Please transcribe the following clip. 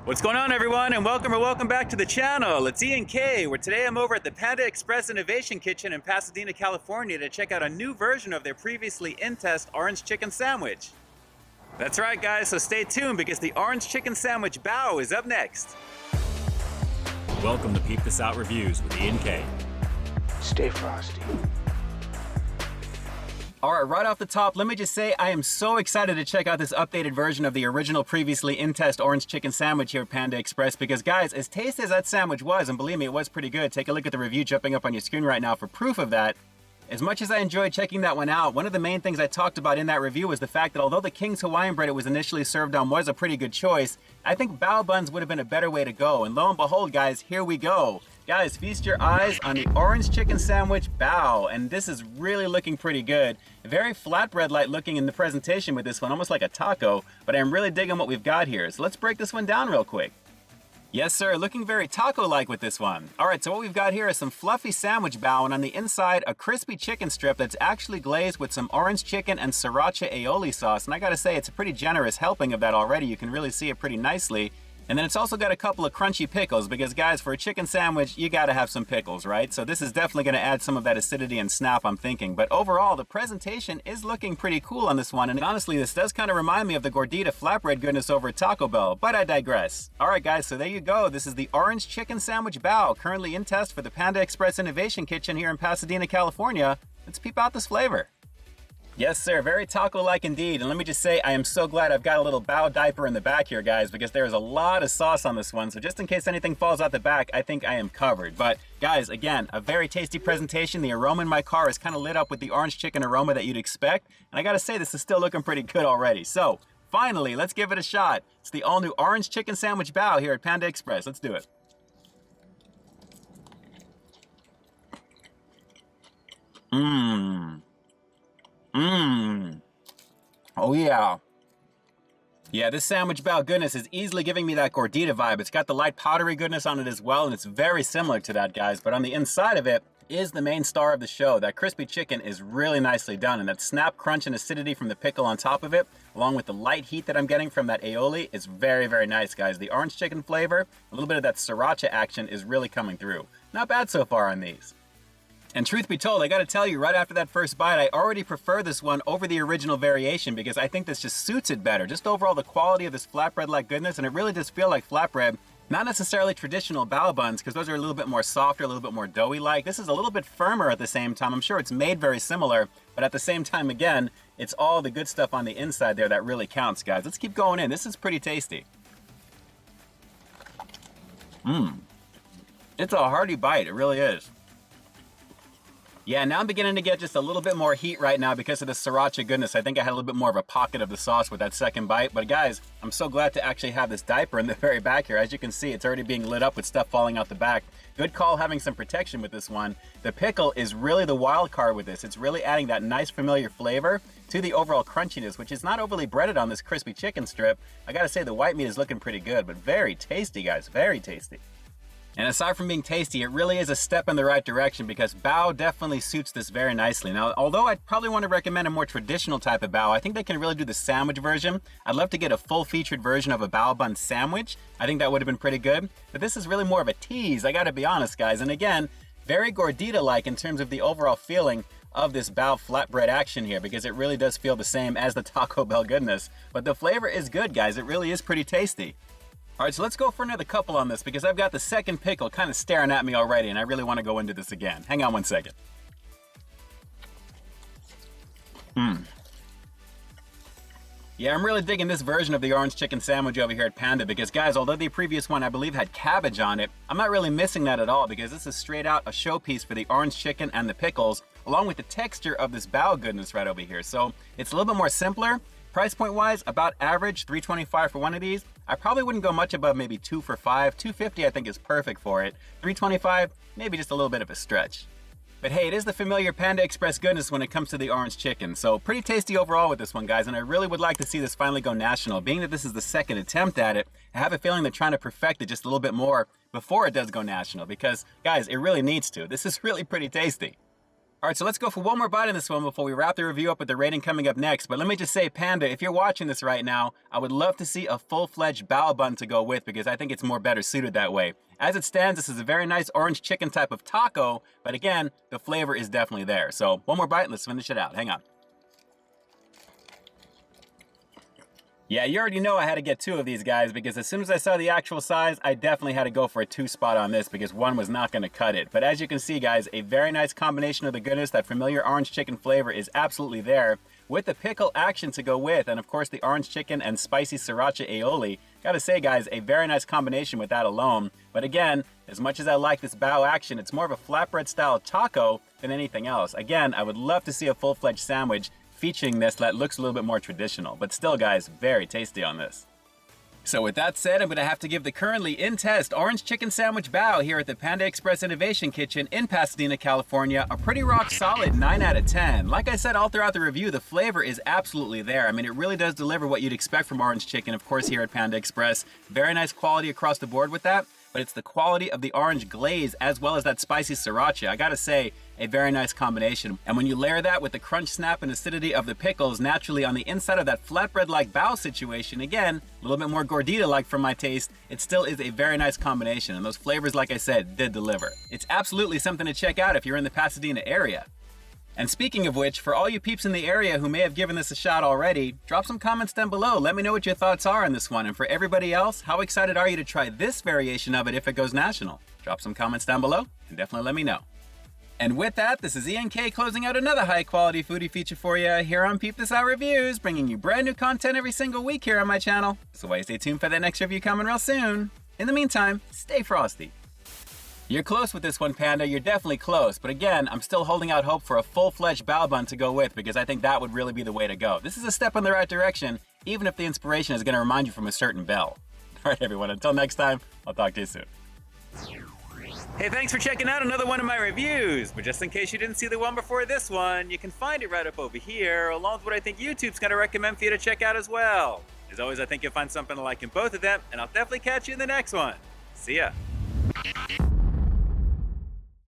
What's going on, everyone, and welcome back to the channel. It's Ian K, where today I'm over at the Panda Express Innovation Kitchen in Pasadena, California to check out a new version of their previously in-test orange chicken sandwich. That's right, guys, so stay tuned because the orange chicken sandwich bao is up next. Welcome to Peep This Out Reviews with Ian K. Stay frosty. Alright, right off the top, let me just say I am so excited to check out this updated version of the original previously in-test orange chicken sandwich here at Panda Express because, guys, as tasty as that sandwich was, and believe me, it was pretty good, take a look at the review jumping up on your screen right now for proof of that. As much as I enjoyed checking that one out, one of the main things I talked about in that review was the fact that although the King's Hawaiian bread it was initially served on was a pretty good choice, I think bao buns would have been a better way to go, and lo and behold, guys, here we go. Guys, feast your eyes on the orange chicken sandwich bao, and this is really looking pretty good. Very flatbread-like looking in the presentation with this one, almost like a taco, but I'm really digging what we've got here, so let's break this one down real quick. Yes, sir, looking very taco-like with this one. Alright, so what we've got here is some fluffy sandwich bao, and on the inside, a crispy chicken strip that's actually glazed with some orange chicken and sriracha aioli sauce, and I gotta say, it's a pretty generous helping of that already. You can really see it pretty nicely. And then it's also got a couple of crunchy pickles, because guys, for a chicken sandwich, you gotta have some pickles, right? So this is definitely gonna add some of that acidity and snap, I'm thinking. But overall, the presentation is looking pretty cool on this one, and honestly, this does kind of remind me of the gordita flatbread goodness over at Taco Bell, but I digress. Alright guys, so there you go. This is the orange chicken sandwich bao, currently in test for the Panda Express Innovation Kitchen here in Pasadena, California. Let's peep out this flavor. Yes, sir. Very taco-like indeed. And let me just say, I am so glad I've got a little bao diaper in the back here, guys, because there's a lot of sauce on this one. So just in case anything falls out the back, I think I am covered. But guys, again, a very tasty presentation. The aroma in my car is kind of lit up with the orange chicken aroma that you'd expect. And I gotta say, this is still looking pretty good already. So finally, let's give it a shot. It's the all-new orange chicken sandwich bao here at Panda Express. Let's do it. Oh yeah. Yeah, this sandwich bao goodness is easily giving me that gordita vibe. It's got the light powdery goodness on it as well, and it's very similar to that, guys. But on the inside of it is the main star of the show. That crispy chicken is really nicely done, and that snap, crunch, and acidity from the pickle on top of it, along with the light heat that I'm getting from that aioli, is very, very nice, guys. The orange chicken flavor, a little bit of that sriracha action is really coming through. Not bad so far on these. And truth be told, I gotta tell you, right after that first bite, I already prefer this one over the original variation because I think this just suits it better. Just overall, the quality of this flatbread-like goodness, and it really does feel like flatbread. Not necessarily traditional bao buns, because those are a little bit more softer, a little bit more doughy-like. This is a little bit firmer at the same time. I'm sure it's made very similar, but at the same time, again, it's all the good stuff on the inside there that really counts, guys. Let's keep going in. This is pretty tasty. It's a hearty bite. It really is. Yeah, now I'm beginning to get just a little bit more heat right now because of the sriracha goodness. I think I had a little bit more of a pocket of the sauce with that second bite. But guys, I'm so glad to actually have this diaper in the very back here. As you can see, it's already being lit up with stuff falling out the back. Good call having some protection with this one. The pickle is really the wild card with this. It's really adding that nice familiar flavor to the overall crunchiness, which is not overly breaded on this crispy chicken strip. I gotta say, the white meat is looking pretty good, but very tasty, guys, very tasty. And aside from being tasty, it really is a step in the right direction because bao definitely suits this very nicely. Now, although I'd probably want to recommend a more traditional type of bao, I think they can really do the sandwich version. I'd love to get a full-featured version of a bao bun sandwich. I think that would have been pretty good. But this is really more of a tease, I gotta be honest, guys. And again, very gordita-like in terms of the overall feeling of this bao flatbread action here because it really does feel the same as the Taco Bell goodness. But the flavor is good, guys. It really is pretty tasty. Alright, so let's go for another couple on this because I've got the second pickle kind of staring at me already and I really want to go into this again. Hang on one second. Yeah, I'm really digging this version of the orange chicken sandwich over here at Panda because, guys, although the previous one I believe had cabbage on it, I'm not really missing that at all because this is straight out a showpiece for the orange chicken and the pickles, along with the texture of this bao goodness right over here. So it's a little bit more simpler. Price point wise, about average, $3.25 for one of these. I probably wouldn't go much above maybe 2 for $5. $2.50 I think is perfect for it. $3.25, maybe just a little bit of a stretch. But hey, it is the familiar Panda Express goodness when it comes to the orange chicken. So pretty tasty overall with this one, guys. And I really would like to see this finally go national. Being that this is the second attempt at it, I have a feeling they're trying to perfect it just a little bit more before it does go national. Because, guys, it really needs to. This is really pretty tasty. All right, so let's go for one more bite on this one before we wrap the review up with the rating coming up next. But let me just say, Panda, if you're watching this right now, I would love to see a full-fledged bao bun to go with because I think it's more better suited that way. As it stands, this is a very nice orange chicken type of taco, but again, the flavor is definitely there. So one more bite and let's finish it out. Hang on. Yeah, you already know I had to get 2 of these guys because as soon as I saw the actual size, I definitely had to go for a 2 spot on this because 1 was not going to cut it. But as you can see, guys, a very nice combination of the goodness. That familiar orange chicken flavor is absolutely there with the pickle action to go with, and of course the orange chicken and spicy sriracha aioli. Gotta say, guys, a very nice combination with that alone. But again, as much as I like this bao action, it's more of a flatbread style taco than anything else. Again, I would love to see a full-fledged sandwich featuring this that looks a little bit more traditional, but still, guys, very tasty on this. So with that said, I'm going to have to give the currently in test orange chicken sandwich bao here at the Panda Express Innovation Kitchen in Pasadena, California, a pretty rock solid 9 out of 10. Like I said all throughout the review, the flavor is absolutely there. I mean, it really does deliver what you'd expect from orange chicken, of course, here at Panda Express. Very nice quality across the board with that, but it's the quality of the orange glaze as well as that spicy sriracha. I gotta say, a very nice combination. And when you layer that with the crunch, snap, and acidity of the pickles naturally on the inside of that flatbread-like bao situation, again, a little bit more gordita-like for my taste, it still is a very nice combination. And those flavors, like I said, did deliver. It's absolutely something to check out if you're in the Pasadena area. And speaking of which, for all you peeps in the area who may have given this a shot already, drop some comments down below. Let me know what your thoughts are on this one. And for everybody else, how excited are you to try this variation of it if it goes national? Drop some comments down below and definitely let me know. And with that, this is ENK closing out another high-quality foodie feature for you here on Peep This Out Reviews, bringing you brand new content every single week here on my channel. So why stay tuned for that next review coming real soon. In the meantime, stay frosty. You're close with this one, Panda. You're definitely close. But again, I'm still holding out hope for a full-fledged bao bun to go with because I think that would really be the way to go. This is a step in the right direction, even if the inspiration is going to remind you from a certain bell. All right, everyone. Until next time, I'll talk to you soon. Hey, thanks for checking out another one of my reviews. But just in case you didn't see the one before this one, you can find it right up over here, along with what I think YouTube's going to recommend for you to check out as well. As always, I think you'll find something to like in both of them, and I'll definitely catch you in the next one. See ya.